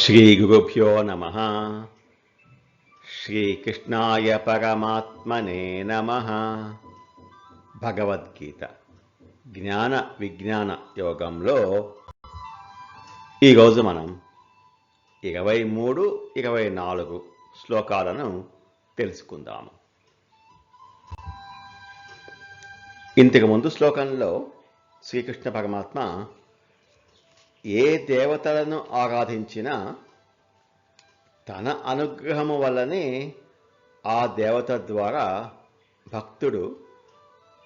శ్రీగురుభ్యో నమః. శ్రీకృష్ణాయ పరమాత్మనే నమః. భగవద్గీత జ్ఞాన విజ్ఞాన యోగంలో ఈరోజు మనం 23, 24 శ్లోకాలను తెలుసుకుందాము. ఇంతకుముందు శ్లోకంలో శ్రీకృష్ణ పరమాత్మ ఏ దేవతలను ఆరాధించినా తన అనుగ్రహము వల్లనే ఆ దేవత ద్వారా భక్తుడు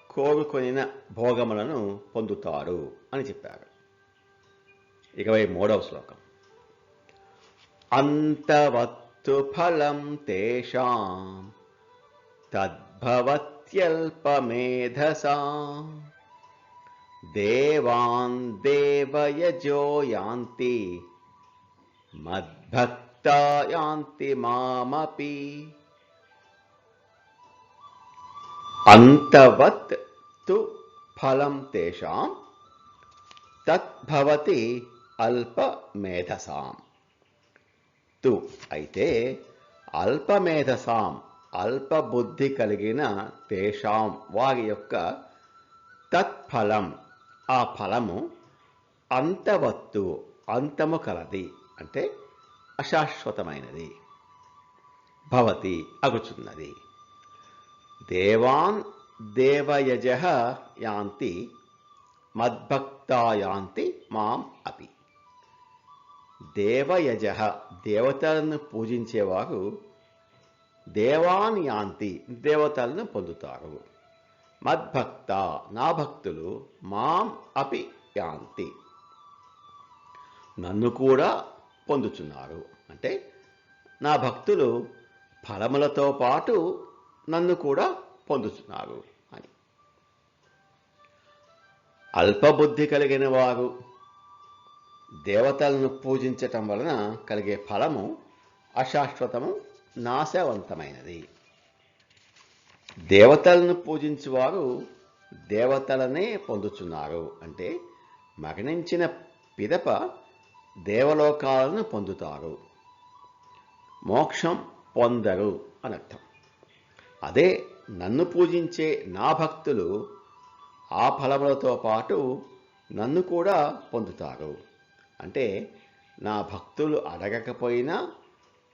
కోరుకొనిన భోగములను పొందుతాడు అని చెప్పారు. 23వ శ్లోకం. అంతవత్తు ఫలం తేషాం తద్భవత్యల్పమేధసాం దేవాన్ దేవయజో యాంతి మద్భక్తా యాంతి మామపి. అంతవత్ తు ఫలం తేషాం తద్భవతి అల్పమేధసాం. తు అయితే అల్పమేధసాం అల్పబుద్ధి కలిగిన తేషాం వారి యొక్క తత్ఫలం ఆ ఫలము అంతవత్తు అంతము కలది అంటే అశాశ్వతమైనది, భవతి అగుచున్నది. దేవాన్ దేవయజః యాంతి మద్భక్తా యాంతి మాం అపి. దేవయజః దేవతలను పూజించేవారు దేవాన్ యాంతి దేవతలను పొందుతారు. మద్భక్త నా భక్తులు మాం అపి యాంతి నన్ను కూడా పొందుచున్నారు. అంటే నా భక్తులు ఫలములతో పాటు నన్ను కూడా పొందుతున్నారు అని. అల్పబుద్ధి కలిగిన వారు దేవతలను పూజించటం వలన కలిగే ఫలము అశాశ్వతము, నాశవంతమైనది. దేవతలను పూజించువారు దేవతలనే పొందుచున్నారు. అంటే మరణించిన పిదప దేవలోకాలను పొందుతారు, మోక్షం పొందరు అనర్థం. అదే నన్ను పూజించే నా భక్తులు ఆ ఫలములతో పాటు నన్ను కూడా పొందుతారు. అంటే నా భక్తులు అడగకపోయినా,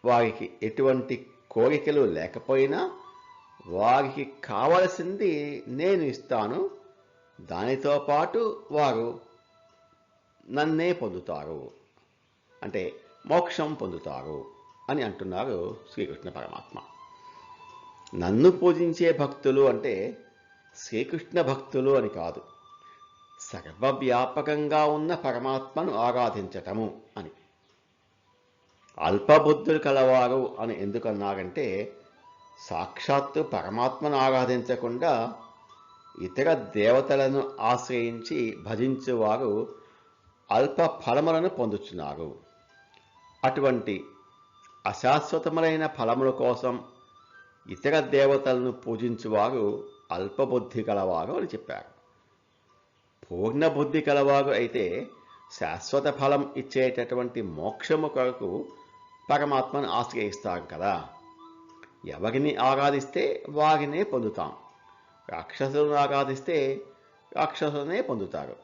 వారికి ఎటువంటి కోరికలు లేకపోయినా వారికి కావలసింది నేను ఇస్తాను, దానితో పాటు వారు నన్నే పొందుతారు, అంటే మోక్షం పొందుతారు అని అంటున్నారు శ్రీకృష్ణ పరమాత్మ. నన్ను పూజించే భక్తులు అంటే శ్రీకృష్ణ భక్తులు అని కాదు, సర్వవ్యాపకంగా ఉన్న పరమాత్మను ఆరాధించటము అని. అల్పబుద్ధులు కలవారు అని ఎందుకన్నారంటే సాక్షాత్తు పరమాత్మను ఆరాధించకుండా ఇతర దేవతలను ఆశ్రయించి భజించువారు అల్ప ఫలములను పొందుతున్నారు. అటువంటి అశాశ్వతములైన ఫలముల కోసం ఇతర దేవతలను పూజించువారు అల్పబుద్ధి కలవారు అని చెప్పారు. పూర్ణ బుద్ధి కలవారు అయితే శాశ్వత ఫలం ఇచ్చేటటువంటి మోక్షము కొరకు పరమాత్మను ఆశ్రయిస్తారు కదా. ఎవరిని ఆరాధిస్తే వారినే పొందుతాం. రాక్షసులను ఆరాధిస్తే రాక్షసులనే పొందుతారు.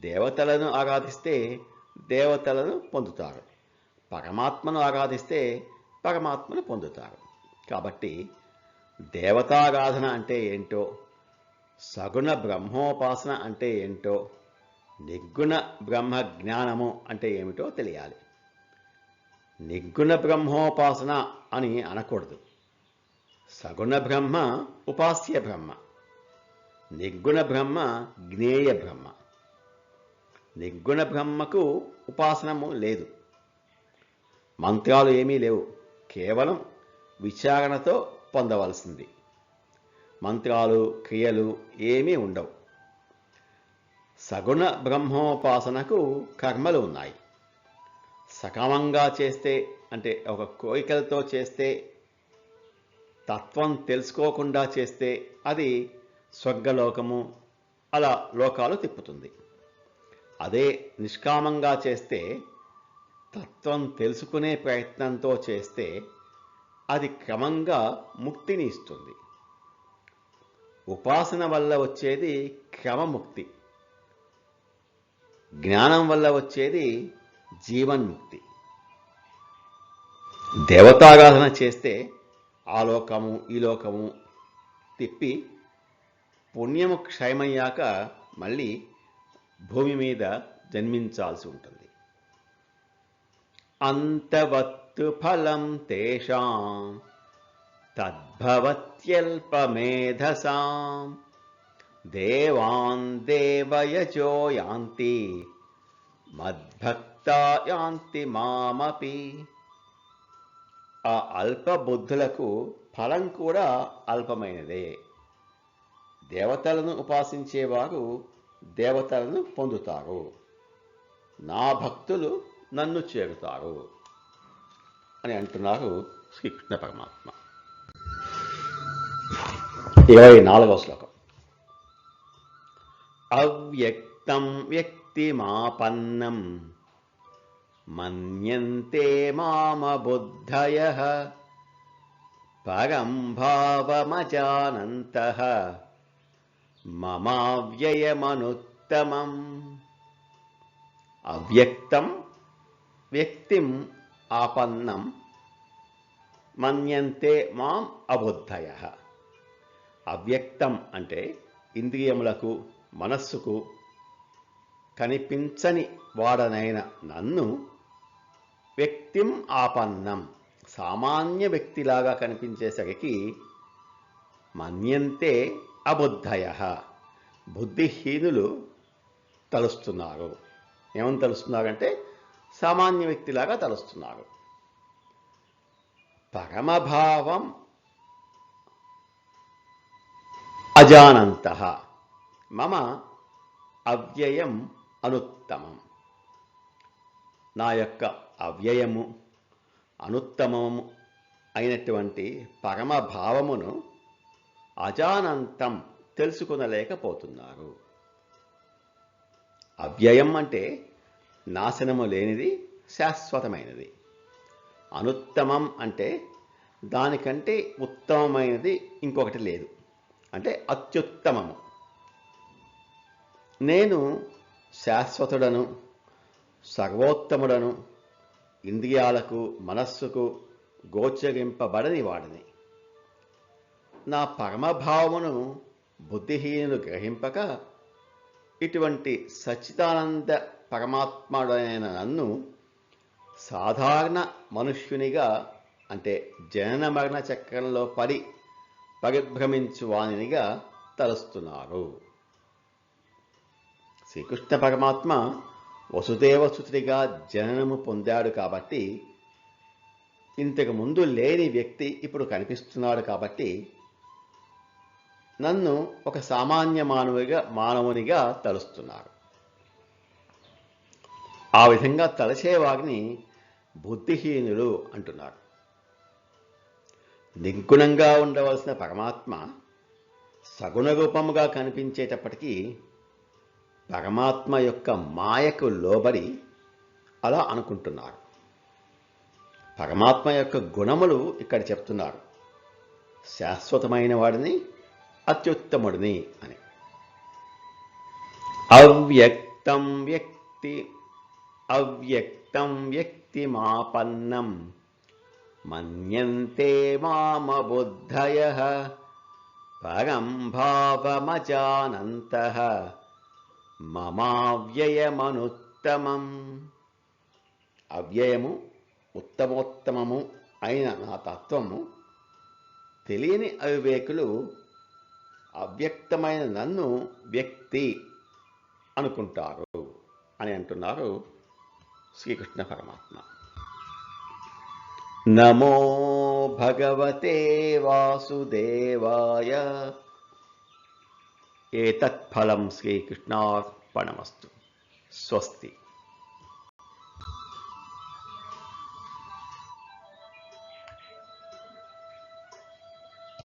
దేవతలను ఆరాధిస్తే దేవతలను పొందుతారు. పరమాత్మను ఆరాధిస్తే పరమాత్మను పొందుతారు. కాబట్టి దేవతారాధన అంటే ఏంటో, సగుణ బ్రహ్మోపాసన అంటే ఏంటో, నిర్గుణ బ్రహ్మ జ్ఞానము అంటే ఏమిటో తెలియాలి. నిర్గుణ బ్రహ్మోపాసన అని అనకూడదు. సగుణ బ్రహ్మ ఉపాస్య బ్రహ్మ, నిర్గుణ బ్రహ్మ జ్ఞేయ బ్రహ్మ. నిర్గుణ బ్రహ్మకు ఉపాసనము లేదు, మంత్రాలు ఏమీ లేవు, కేవలం విచారణతో పొందవలసింది. మంత్రాలు క్రియలు ఏమీ ఉండవు. సగుణ బ్రహ్మోపాసనకు కర్మలు ఉన్నాయి. సకామంగా చేస్తే అంటే ఒక కోరికలతో చేస్తే, తత్వం తెలుసుకోకుండా చేస్తే అది స్వర్గలోకము అలా లోకాలు తిప్పుతుంది. అదే నిష్కామంగా చేస్తే తత్వం తెలుసుకునే ప్రయత్నంతో చేస్తే అది క్రమంగా ముక్తిని ఇస్తుంది. ఉపాసన వల్ల వచ్చేది క్రమముక్తి, జ్ఞానం వల్ల వచ్చేది జీవన్ముక్తి. దేవతారాధన చేస్తే ఆ లోకము ఈ లోకము తిప్పి పుణ్యము క్షయమయ్యాక మళ్ళీ భూమి మీద జన్మించాల్సి ఉంటుంది. అంతవత్తు ఫలం తేషాం తద్భవత్యల్పమేధసాం దేవాన్ దేవయజో యాంతి మద్భక్తా యాంతి మామపి. ఆ అల్ప బుద్ధులకు ఫలం కూడా అల్పమైనదే. దేవతలను ఉపాసించేవారు దేవతలను పొందుతారు, నా భక్తులు నన్ను చేరుతారు అని అంటున్నారు శ్రీకృష్ణ పరమాత్మ. 24వ శ్లోకం. అవ్యక్తం వ్యక్తిమాపన్నం మన్యంతే మామబుద్ధయః పరం భావమజానంతః మమావ్యయమనుత్తమం. అవ్యక్తం వ్యక్తిం ఆపన్నం మన్యంతే మాం అబుద్ధయః. అవ్యక్తం అంటే ఇంద్రియములకు మనస్సుకు కనిపించని వాడనైన నన్ను వ్యక్తిం ఆపన్నం సామాన్య వ్యక్తిలాగా కనిపించేసరికి మన్యంతే అబుద్ధయః బుద్ధిహీనులు తలుస్తున్నారు. ఏమని తలుస్తున్నారంటే సామాన్య వ్యక్తిలాగా తలుస్తున్నారు. పరమభావం అజానంతః మమ అవ్యయం అనుత్తమం. నా యొక్క అవ్యయము అనుత్తమము అయినటువంటి పరమభావమును అజానంతం తెలుసుకొనలేకపోతున్నారు. అవ్యయం అంటే నాశనము లేనిది, శాశ్వతమైనది. అనుత్తమం అంటే దానికంటే ఉత్తమమైనది ఇంకొకటి లేదు, అంటే అత్యుత్తమము. నేను శాశ్వతుడను, సర్వోత్తముడను, ఇంద్రియాలకు మనస్సుకు గోచరింపబడని వాడిని. నా పరమభావమును బుద్ధిహీనులు గ్రహింపక ఇటువంటి సచ్చిదానంద పరమాత్ముడైన నన్ను సాధారణ మనుష్యునిగా, అంటే జనన మరణ చక్రంలో పడి పరిభ్రమించు వానినిగా తలుస్తున్నారు. శ్రీకృష్ణ పరమాత్మ వసుదేవసుతుడిగా జననము పొందాడు కాబట్టి, ఇంతకు ముందు లేని వ్యక్తి ఇప్పుడు కనిపిస్తున్నాడు కాబట్టి నన్ను ఒక సామాన్య మానవునిగా తలుస్తున్నారు. ఆ విధంగా తలచేవారిని బుద్ధిహీనులు అంటున్నారు. నిర్గుణంగా ఉండవలసిన పరమాత్మ సగుణ రూపముగా కనిపించేటప్పటికీ పరమాత్మ యొక్క మాయకు లోబడి అలా అనుకుంటున్నారు. పరమాత్మ యొక్క గుణములు ఇక్కడ చెప్తున్నారు. శాశ్వతమైన వాడిని, అత్యుత్తముడిని అని. అవ్యక్తం వ్యక్తిమాపన్నం మన్యంతే మామబుద్ధయః పరం భావమజానంతః మమావ్యయమనుత్తమం. అవ్యయము, ఉత్తమోత్తమము అయిన నా తత్వము తెలియని అవివేకులు అవ్యక్తమైన నన్ను వ్యక్తి అనుకుంటారు అని అంటున్నారు శ్రీకృష్ణ పరమాత్మ. నమో భగవతే వాసుదేవాయ. ఏతత్ ఫలం శ్రీకృష్ణార్పణమస్తు. స్వస్తి.